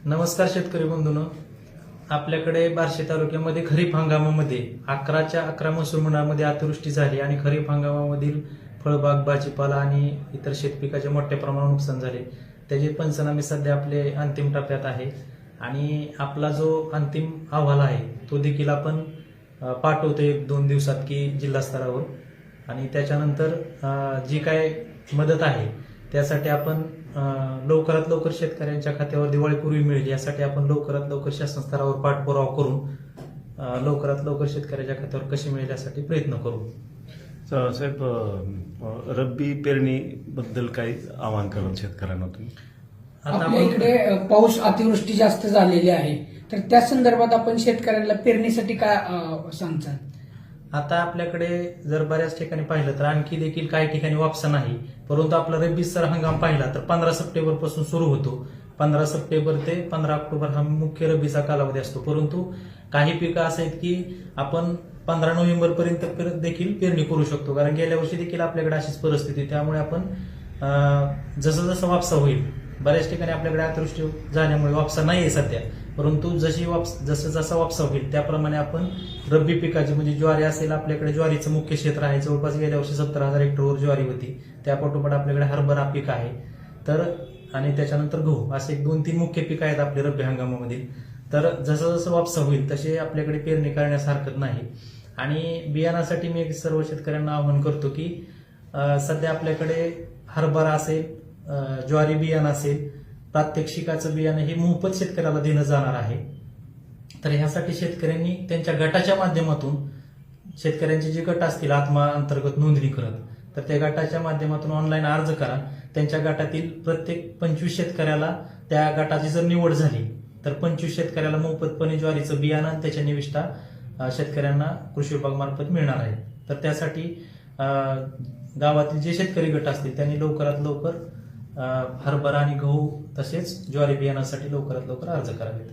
नमस्कार शेतकरी बंधूंनो, आपल्याकडे बार्शी तालुक्यामध्ये खरीप हंगामामध्ये 11च्या 11 महसूल मंडळामध्ये अतिवृष्टी झाली आणि खरीप हंगामामधील फळबाग, भाजीपाला आणि इतर शेतपिकाचे मोठ्या प्रमाणात नुकसान झाले. त्याचे पंचनामे सध्या आपले अंतिम टप्प्यात आहे आणि आपला जो अंतिम अहवाल आहे तो देखील आपण पाठवतो 1-2 दिवसात की जिल्हा स्तरावर. आणि त्याच्यानंतर जी काय मदत आहे त्यासाठी आपण लवकरात लवकर शेतकऱ्यांच्या खात्यावर दिवाळीपूर्वी मिळेल यासाठी आपण लवकरात लवकर शासन स्तरावर पाठपुरावा करून लवकरात लवकर शेतकऱ्याच्या खात्यावर कशी मिळेल यासाठी प्रयत्न करू. साहेब, रब्बी पेरणी बद्दल काही आवाहन कराल शेतकऱ्यांना तुम्ही? आता आपल्या इकडे पाऊस अतिवृष्टी जास्त झालेली आहे, तर त्या संदर्भात आपण शेतकऱ्यांना पेरणीसाठी काय सांगता? आता आपल्याकडे जर बऱ्याच ठिकाणी पाहिलं तर आणखी देखील काही ठिकाणी वापसा नाही, परंतु आपला रब्बी हंगाम पाहिला तर 15 सप्टेंबर पासून सुरू होतो. 15 सप्टेंबर ते 15 ऑक्टोबर हा मुख्य रब्बीचा कालावधी असतो. परंतु काही पिकं असं आहेत की आपण 15 नोव्हेंबर पर्यंत देखील पेरणी करू शकतो, कारण गेल्या वर्षी देखील आपल्याकडे अशीच परिस्थिती. त्यामुळे आपण जसं जसं वापसा होईल, बऱ्याच ठिकाणी आपल्याकडे अतिवृष्टी झाल्यामुळे वापसा नाही आहे सध्या, परंतु जसं जसा वापसा होईल त्याप्रमाणे आपण रब्बी पिकाची म्हणजे ज्वारी असेल, आपल्याकडे ज्वारीचं मुख्य क्षेत्र आहे. जवळपास गेल्या वर्षी 17,000 हेक्टरवर ज्वारी होती. त्यापाठोपाठ आपल्याकडे हरभरा पीक आहे, तर आणि त्याच्यानंतर गहू, असे 2-3 मुख्य पीक आहेत आपले रब्बी हंगामामधील. तर जसं जसं वापसा होईल तसे आपल्याकडे पेरणी करण्यास हरकत नाही. आणि बियाणासाठी मी सर्व शेतकऱ्यांना आवाहन करतो की सध्या आपल्याकडे हरभरा असेल, ज्वारी बियाणं असेल, प्रात्यक्षिकाचं बियाणं हे मोफत शेतकऱ्याला देणं जाणार आहे. तर ह्यासाठी शेतकऱ्यांनी त्यांच्या गटाच्या माध्यमातून, शेतकऱ्यांचे जे गट असतील आत्मा अंतर्गत नोंदणी करत, तर त्या गटाच्या माध्यमातून ऑनलाईन अर्ज करा. त्यांच्या गटातील प्रत्येक 25 शेतकऱ्याला, त्या गटाची जर निवड झाली तर 25 शेतकऱ्याला मोफतपणे ज्वारीचं बियाणं आणि त्याच्या निविष्ठा शेतकऱ्यांना कृषी विभाग मार्फत मिळणार आहे. तर त्यासाठी गावातील जे शेतकरी गट असतील त्यांनी लवकरात लवकर हरभरा आणि गहू तसेच ज्वारी बियाणासाठी लवकरात लवकर अर्ज करावेत.